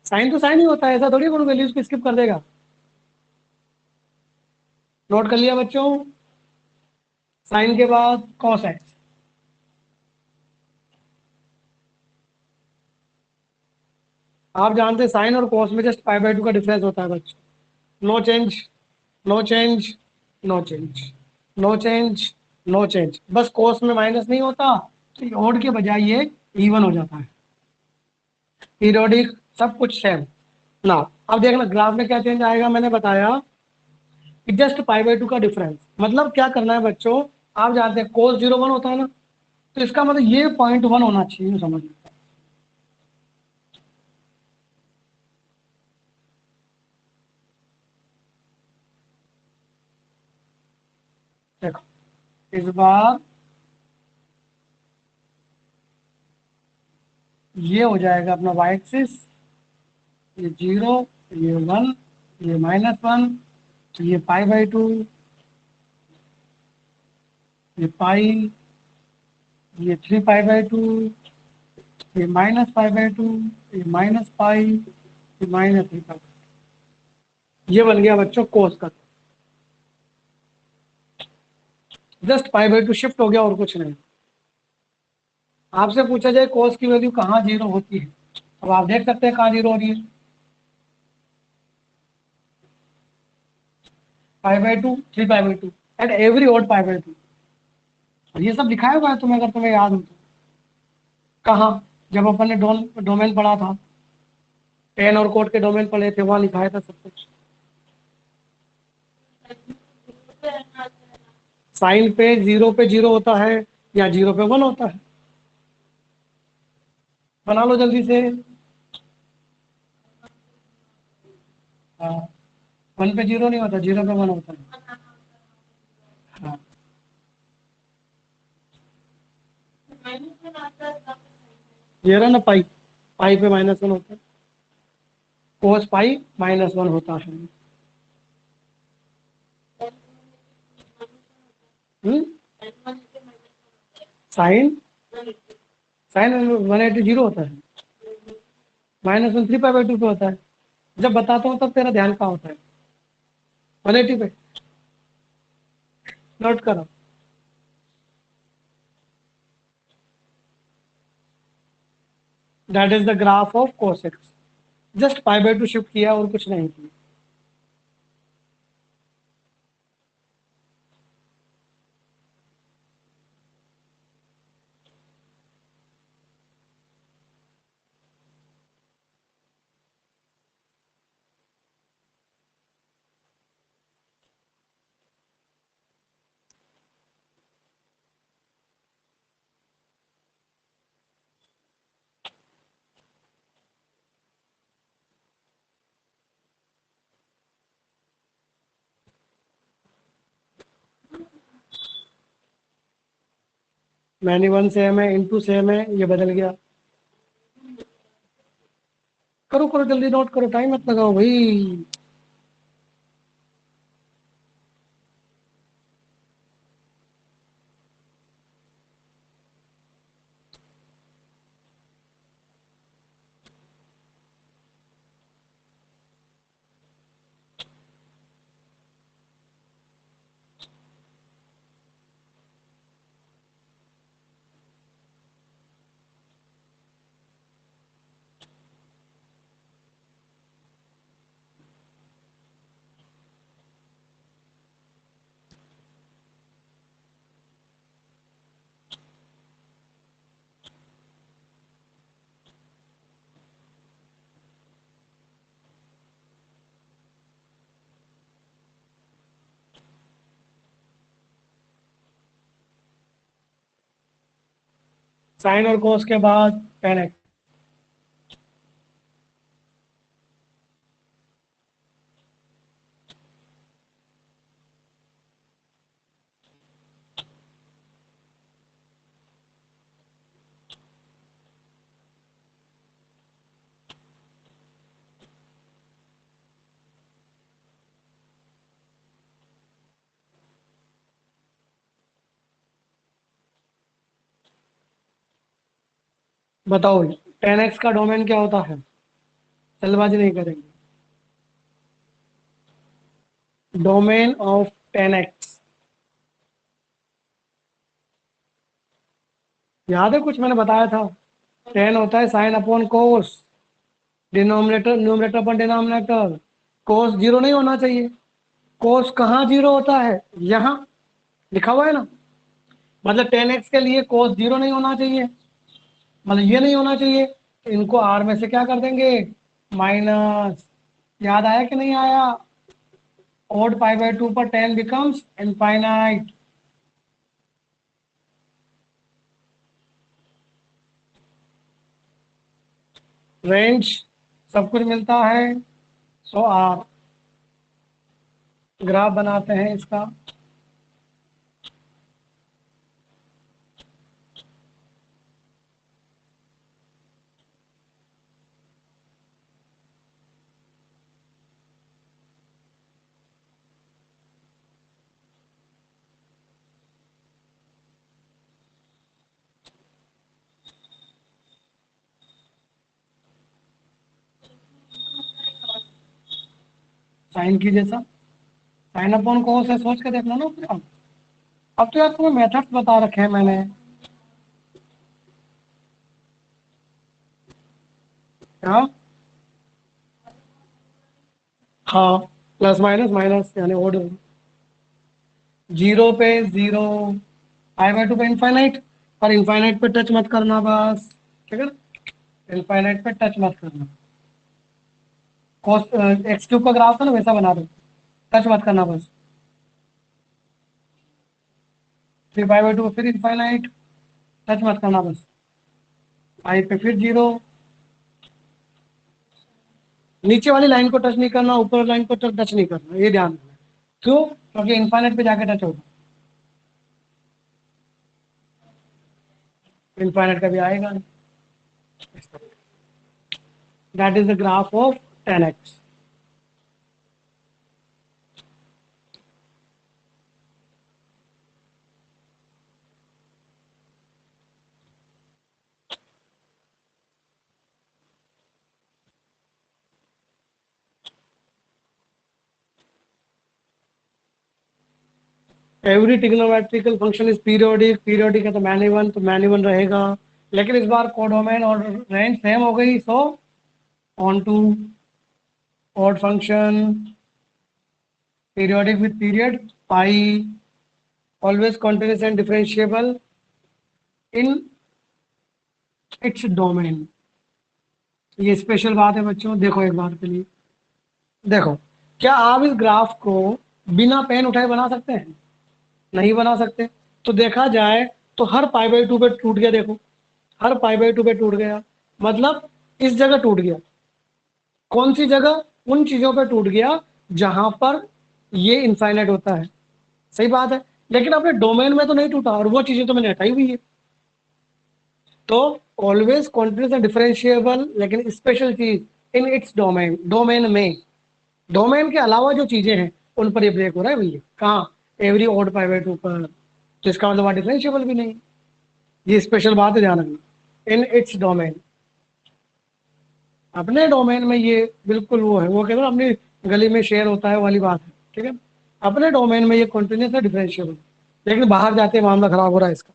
साइन तो साइन ही होता है, ऐसा थोड़ी कौन वैल्यूज को स्किप कर देगा। नोट कर लिया बच्चों, साइन के बाद कॉस एक्स, आप जानते हैं साइन और कॉस में जस्ट पाई/2 का डिफरेंस होता है बच्चों। No change, no change, no change, no change, no change, बस कॉस में माइनस नहीं होता, तो ऑड के बजाय ये इवन हो जाता है, पीरियोडिक, सब कुछ सेम ना। अब देखना ग्राफ में क्या चेंज आएगा, मैंने बताया कि जस्ट पाई/2 का डिफरेंस, मतलब क्या करना है बच्चों, आप जानते हैं cos 0 1 होता है ना, तो इसका मतलब ये 0.1 होना चाहिए, समझ लो। देखो इस बार ये हो जाएगा अपना y एक्सिस, ये 0, ये 1, ये -1, ये पाई/2, ये पाई, ये 3 पाई/2, ये -पाई/2, ये -पाई, ये -3 पाई, ये बन गया बच्चों कोस का। जस्ट पाई/2 शिफ्ट हो गया और कुछ नहीं। आपसे पूछा जाए कोस की वैल्यू कहाँ जीरो होती है, अब आप देख सकते हैं कहाँ जीरो हो रही है, पाई/2, 3 पाई/2 एट एवरी ओड पाई/2, ये सब लिखाया हुआ है तुम्हें, अगर तुम्हें याद हो तो। कहाँ, जब अपन ने डोमेन पढ़ा था, टेन और कोट के डोमेन पढ़े थे, वहां लिखाया था सब कुछ। साइन पे 0 होता है, या 0 पे 1 होता है, बना लो जल्दी से। हाँ, 1 पे 0 नहीं होता, 0 पे 1 होता है। हाँ, ये रहा ना पाई, पाई पे -1 होता है, कोस पाई -1 होता है। हम्म, साइन, साइन 180 जीरो होता है, -1 3 पाई/2 पे होता है। जब बताता हूँ तब तेरा ध्यान कहाँ होता है, 180 पे, नोट करो। That is the graph of cos x, just पाई/2 शिफ्ट किया और कुछ नहीं किया। मैनी वन सेम है, इनटू सेम है, ये बदल गया। करो करो जल्दी नोट करो, टाइम मत लगाओ भाई। साइन और कोस के बाद टेन एक्स। बताओ टेन एक्स का डोमेन क्या होता है? जल्दबाजी नहीं करेंगे। डोमेन ऑफ टेन एक्स याद है, कुछ मैंने बताया था। टेन होता है sine upon cos, denominator numerator upon denominator. Cos zero नहीं होना चाहिए। कोस कहाँ जीरो होता है? यहाँ लिखा हुआ है ना। मतलब टेन एक्स के लिए कोस जीरो नहीं होना चाहिए, मतलब ये नहीं होना चाहिए। तो इनको आर में से क्या कर देंगे? माइनस। याद आया कि नहीं आया? ओड पाई बाय 2 पर टेन बिकम्स इनफाइनाइट। रेंज सब कुछ मिलता है। सो आर ग्राफ बनाते हैं इसका। साइन की जैसा, साइन अपॉन कोस है, सोच के देखना ना फिर। अब तो यार तुम्हें मेथड्स बता रखे हैं मैंने। हाँ हाँ, प्लस माइनस माइनस यानी ओड। जीरो पे जीरो, पाई बाय 2 पे इनफाइनाइट। पर इनफाइनाइट पे टच मत करना बस, ठीक है ना? इनफाइनाइट पे टच मत करना। कॉस एक्स क्यूब का ग्राफ था ना, वैसा बना दो, टच मत करना बस। फिर पाई बाय 2 पे फिर इनफाइनाइट, टच मत करना बस। पाई पे फिर जीरो। नीचे वाली लाइन को टच नहीं करना, ऊपर वाली लाइन को टच नहीं करना, ये ध्यान रखना। क्यों? क्योंकि इनफाइनाइट पे जाके टच होगा। इनफाइनाइट कभी आएगा नहीं। That is the graph of tan x. Every trigonometrical function is periodic. Periodic है तो मैनी वन रहेगा। लेकिन इस बार कोडोमेन और रेंज सेम हो गई, so onto odd function periodic with period pi always continuous and differentiable in its domain. ये स्पेशल बात है बच्चों, देखो एक बार के लिए। देखो, क्या आप इस ग्राफ को बिना पेन उठाए बना सकते हैं? नहीं बना सकते। तो देखा जाए तो हर पाई बाई 2 पे टूट गया, देखो हर पाई बाई 2 पे टूट गया। मतलब इस जगह टूट गया। कौन सी जगह? उन चीजों पे टूट गया जहां पर ये इनफाइनाइट होता है। सही बात है। लेकिन अपने डोमेन में तो नहीं टूटा, और वो चीजें तो मैंने हटाई हुई है। तो ऑलवेज कॉन्टिन्यूस एंड डिफरेंशिएबल, लेकिन स्पेशल चीज इन इट्स डोमेन, डोमेन में, डोमेन के अलावा जो चीजें हैं उन पर ये ब्रेक हो रहा है भैया। कहाँ? एवरी ऑड पाइवेट ऊपर, तो इसका मतलब डिफरेंशिएबल भी नहीं। ये स्पेशल बात है, ध्यान रखना। इन इट्स डोमेन, अपने डोमेन में ये बिल्कुल वो है, वो कहते हैं अपनी गली में शेयर होता है वाली बात है, ठीक है। अपने डोमेन में ये कॉन्टिन्यूस है, डिफरेंशिएबल, लेकिन बाहर जाते मामला खराब हो रहा है इसका।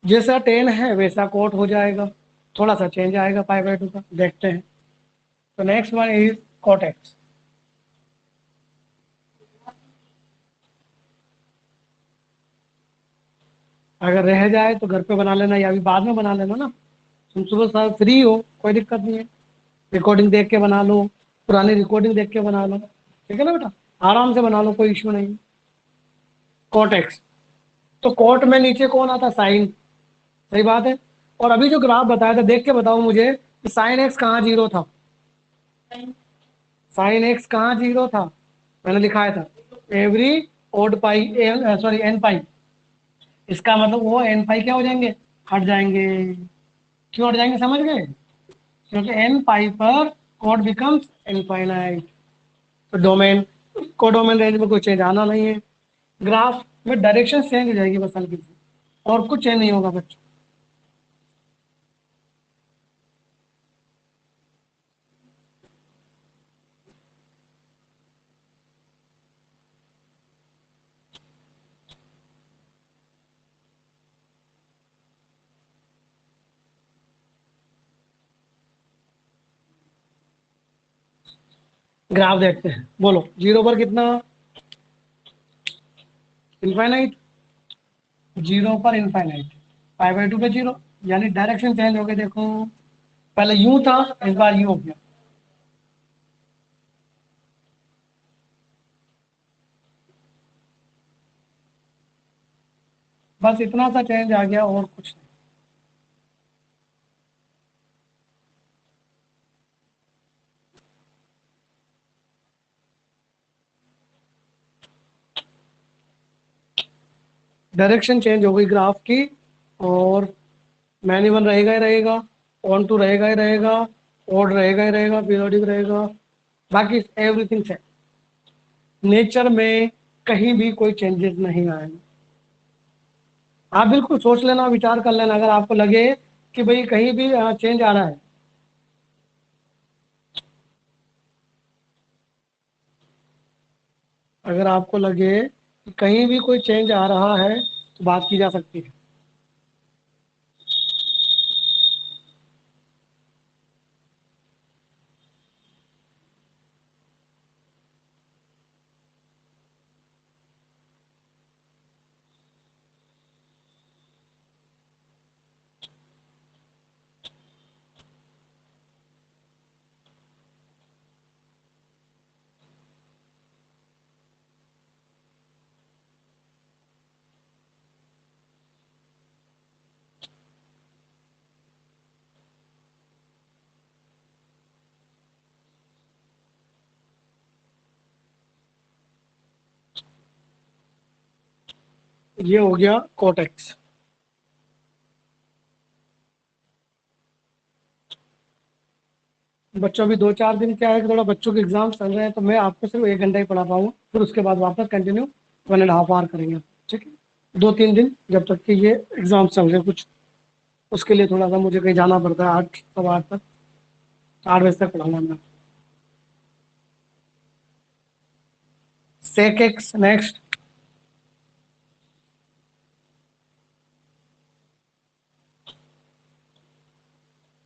जैसा 10 है वैसा कोट हो जाएगा, थोड़ा सा चेंज आएगा पाई बाय 2 का, देखते हैं। तो next one is cot x. अगर रह जाए तो घर पे बना लेना या अभी बाद में बना लेना ना, तुम सुबह साथ फ्री हो, कोई दिक्कत नहीं है। रिकॉर्डिंग देख के बना लो, पुरानी रिकॉर्डिंग देख के बना लो, ठीक है ना बेटा, आराम से बना लो, कोई इश्यू नहीं। कोट एक्स, तो कोट में नीचे कौन आता? साइन, सही बात है। और अभी जो ग्राफ बताया था, देख के बताओ मुझे कि साइन एक्स कहाँ जीरो था? साइन एक्स कहाँ जीरो था? मैंने लिखाया था एवरी ओड पाई, सॉरी एन पाई। इसका मतलब वो एन पाई क्या हो जाएंगे? हट जाएंगे। क्यों हट जाएंगे, समझ गए? क्योंकि एन पाई पर कोड बिकम्स इनफाइनाइट। तो डोमेन, कोडोमेन रेंज में कोई चेंज आना नहीं है। ग्राफ में डायरेक्शन चेंज हो जाएगी बस हल्की सी, और कुछ चेंज नहीं होगा बच्चों। ग्राफ देखते हैं, बोलो जीरो पर कितना? इनफाइनाइट। जीरो पर इनफाइनाइट, पाई बाय 2 पे जीरो, यानी डायरेक्शन चेंज हो गया। देखो पहले यू था, इस बार यू हो गया। बस इतना सा चेंज आ गया, और कुछ नहीं। डायरेक्शन चेंज हो गई ग्राफ की, और मैन्युअल रहेगा ही रहेगा, ऑन टू रहेगा ही रहेगा, ओड रहेगा ही रहेगा, पीरियोडिक रहेगा, बाकी एवरीथिंग सेम। नेचर में कहीं भी कोई चेंजेस नहीं आएंगे। आप बिल्कुल सोच लेना, विचार कर लेना, अगर आपको लगे कि भाई कहीं भी चेंज आ रहा है। अगर आपको लगे कि कहीं भी कोई चेंज आ रहा है तो बात की जा सकती है। ये हो गया कोटेक्स। बच्चों अभी 2-4 दिन क्या है कि थोड़ा बच्चों के एग्जाम चल रहे हैं, तो मैं आपको सिर्फ 1 घंटा ही पढ़ा पाऊंगा, फिर उसके बाद वापस कंटिन्यू 1.5 आवर करेंगे, ठीक है। 2-3 दिन जब तक कि ये एग्जाम चल रहे हैं कुछ, उसके लिए थोड़ा सा मुझे कहीं जाना पड़ता है, 8, 8:15 तक, 8 बजे तक पढ़ाऊंगा मैं। सेक एक्स नेक्स्ट,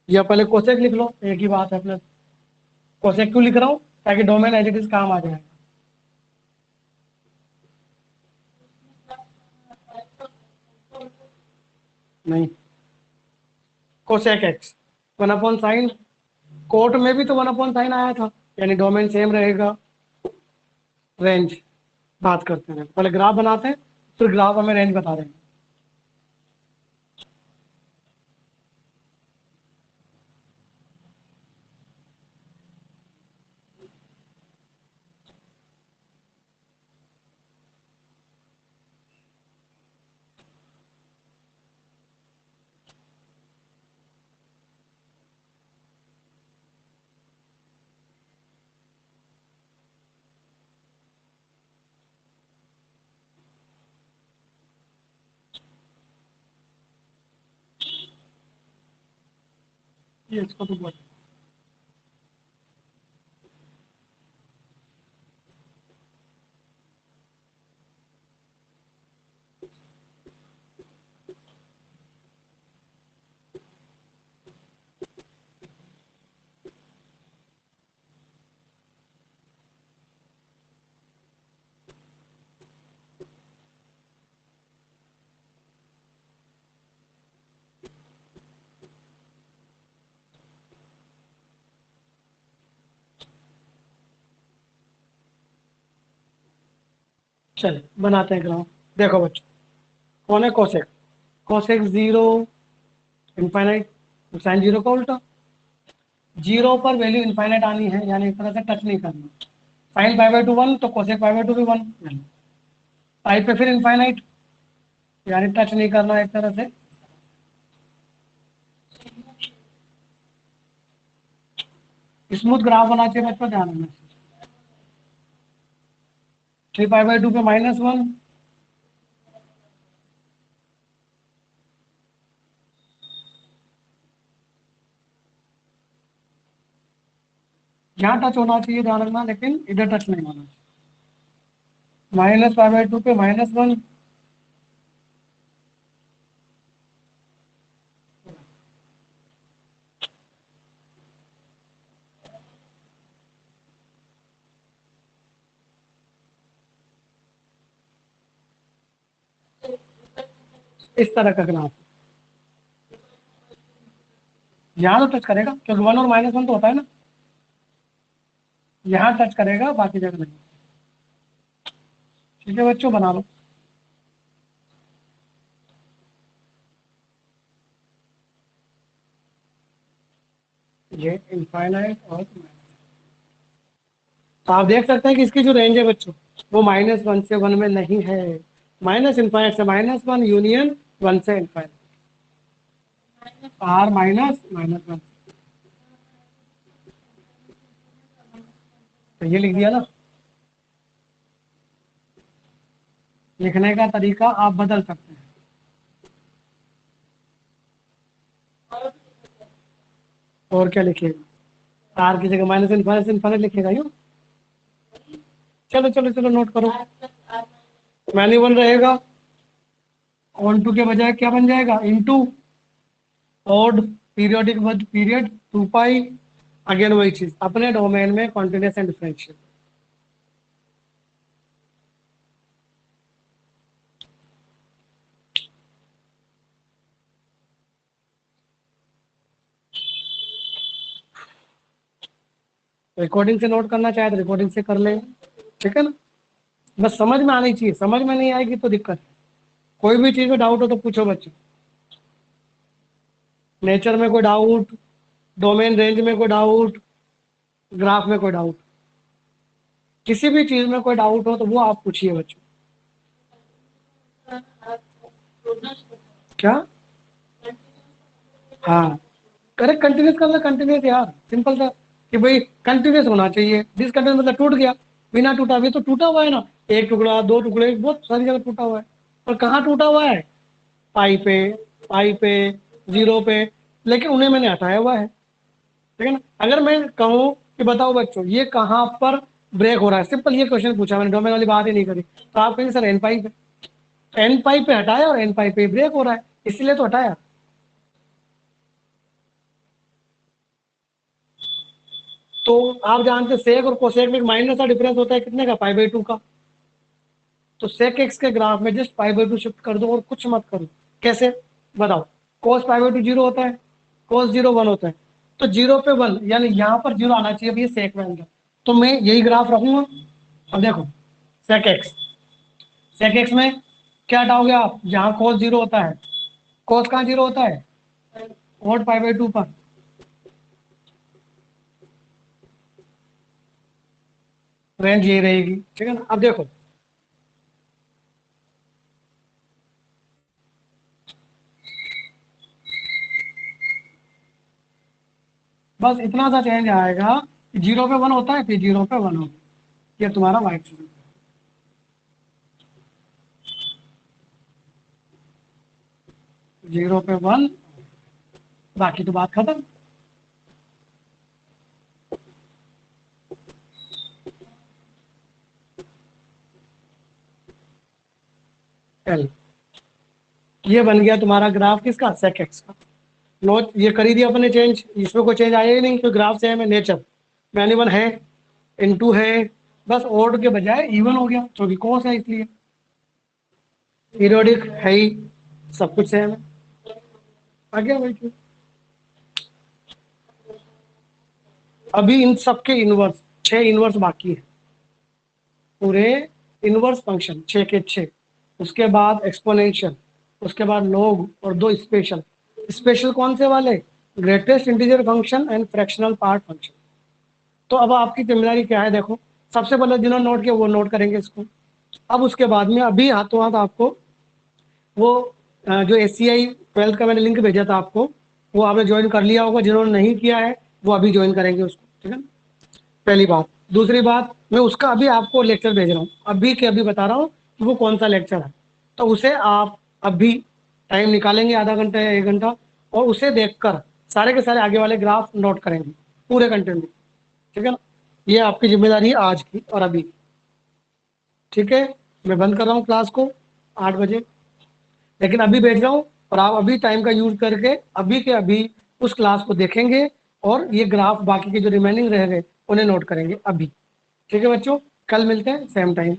या पहले कोसेक लिख लो, एक ही बात है अपने। कोसेक क्यों लिख रहा हूँ? ताकि डोमेन एज इट इज काम आ जाए। नहीं, कोसेक एक्स 1/sin, कोट में भी तो 1/sin आया था, यानी डोमेन सेम रहेगा। रेंज बात करते हैं, पहले ग्राफ बनाते हैं, फिर ग्राफ हमें रेंज बता रहे हैं। ये इसको तो बोल, चल बनाते हैं ग्राफ। देखो बच्चों, कौन है कोसेक? कोसेक 0 इनफाइनाइट, साइन 0 का उल्टा। 0 पर वैल्यू इनफाइनाइट आनी है, यानी एक तरह से टच नहीं करना। साइन π/2 1, तो कोसेक π/2 भी 1। पाई पे फिर इनफाइनाइट, यानी टच नहीं करना एक तरह से। स्मूथ ग्राफ होना चाहिए बच्चों, ध्यान रखना। 3π/2 पे -1, यहाँ टच होना चाहिए, ध्यान रखना, लेकिन इधर टच नहीं होना चाहिए। -π/2 पे -1, इस तरह का ग्राफ। यहाँ तो टच करेगा, क्योंकि 1 और -1 तो होता है ना, यहाँ टच करेगा, बाकी जगह नहीं। ठीक है बच्चों, बना लो। ये इनफाइनाइट और तो आप देख सकते हैं कि इसकी जो रेंज है बच्चों, वो -1 से 1 में नहीं है, माइनस इनफाइनाइट से -1 यूनियन 1 से इनफाइनाइट, r -1। तो ये लिख दिया ना। लिखने का तरीका आप बदल सकते हैं। और क्या लिखिएगा? आर की जगह -इनफाइनाइट लिखिएगा यूँ। चलो चलो चलो, नोट करो। मैन्युअल रहेगा, ऑन टू के बजाय क्या बन जाएगा? Into odd periodic word period 2 पाई। अगेन वही चीज, अपने डोमेन में कॉन्टिन्यूस एंड डिफरेंशियल। रिकॉर्डिंग से नोट करना चाहे तो रिकॉर्डिंग से कर ले, ठीक है ना। बस समझ में आनी चाहिए, समझ में नहीं आएगी तो दिक्कत है। कोई भी चीज में डाउट हो तो पूछो बच्चों। नेचर में कोई डाउट, डोमेन रेंज में कोई डाउट, ग्राफ में कोई डाउट, किसी भी चीज में कोई डाउट हो तो वो आप पूछिए बच्चों। क्या? हाँ, करेक्ट, कंटिन्यूस करना, कंटिन्यूस यार, सिंपल सा कि भाई कंटिन्यूस होना चाहिए। डिसकंटिन्यूस मतलब टूट गया, बिना टूटा भी तो टूटा हुआ है ना, एक टुकड़ा, दो टुकड़े, बहुत सारी जगह टूटा हुआ है। और कहाँ टूटा हुआ है? पाई पे, पाई पे, 0 पे, लेकिन उन्हें मैंने हटाया हुआ है, ठीक है ना। अगर मैं कहूँ कि बताओ बच्चों ये कहाँ पर ब्रेक हो रहा है, सिंपल ये क्वेश्चन पूछा मैंने, डोमेन वाली बात ही नहीं करी, तो आप कहेंगे सर एन पाई पे। एन पाई पे हटाया और एन पाई पे ब्रेक हो रहा है, इसलिए तो हटाया। तो आप जानते हैं सेक और कोसेक में माइनस का डिफरेंस होता है कितने का, π/2 का। तो सेक एक्स के ग्राफ में जस्ट π/2 शिफ्ट कर दो और कुछ मत करो। कैसे बताओ, cos π/2 जीरो होता है, cos 0 1 होता है, तो 0 पे 1 यानी यहाँ पर 0 आना चाहिए भैया सेक में अंदर, तो मैं यही ग्राफ रखूंगा। अब देखो सेक एक्स में क्या हटाओगे आप, जहाँ cos 0 होता है, cos कहाँ 0 होता है, और π/2 पर, रेंज यही रहेगी, ठीक है ना। अब देखो बस इतना सा चेंज आएगा, 0 पे 1 होता है फिर 0 पे 1 होता है, ये तुम्हारा वाइट है। 0 पे 1, बाकी तो बात खत्म। एल, ये बन गया तुम्हारा ग्राफ किसका, सेक एक्स का। नोट ये कर ही दिया अपने चेंज, इसमें कोई चेंज आया ही नहीं, तो ग्राफ सेम है, नेचर मैंने वन है, इनटू है, बस ओड के बजाय इवन हो गया क्योंकि कॉस है इसलिए, पीरियोडिक है ही, सब कुछ सेम है। आ गया भाई क्यों। अभी इन सबके इनवर्स 6 इनवर्स बाकी है, पूरे इनवर्स फंक्शन 6 के 6, उसके बाद एक्सपोनेंशियल, उसके बाद लॉग और 2 स्पेशल। स्पेशल कौन से वाले, greatest integer function and fractional part function. तो अब आपकी जिम्मेदारी क्या है, देखो सबसे पहले जिन्होंने नोट किया वो नोट करेंगे इसको। अब उसके बाद में अभी हाथों हाथ आपको वो जो SCI 12th का मैंने लिंक भेजा था आपको, वो आपने ज्वाइन कर लिया होगा, जिन्होंने नहीं किया है वो अभी ज्वाइन करेंगे उसको, ठीक है। पहली बात, दूसरी बात, मैं उसका अभी आपको लेक्चर भेज रहा हूँ, अभी के अभी बता रहा हूँ कि वो कौन सा लेक्चर है, तो उसे आप अभी टाइम निकालेंगे आधा घंटा या 1 घंटा, और उसे देखकर सारे के सारे आगे वाले ग्राफ नोट करेंगे पूरे कंटेंट में, ठीक है ना। ये आपकी जिम्मेदारी है आज की और अभी की, ठीक है। मैं बंद कर रहा हूँ क्लास को 8 बजे, लेकिन अभी भेज रहा हूँ, और आप अभी टाइम का यूज करके अभी के अभी उस क्लास को देखेंगे, और ये ग्राफ बाकी के जो रिमेनिंग रह गए उन्हें नोट करेंगे अभी, ठीक है बच्चों। कल मिलते हैं सेम टाइम।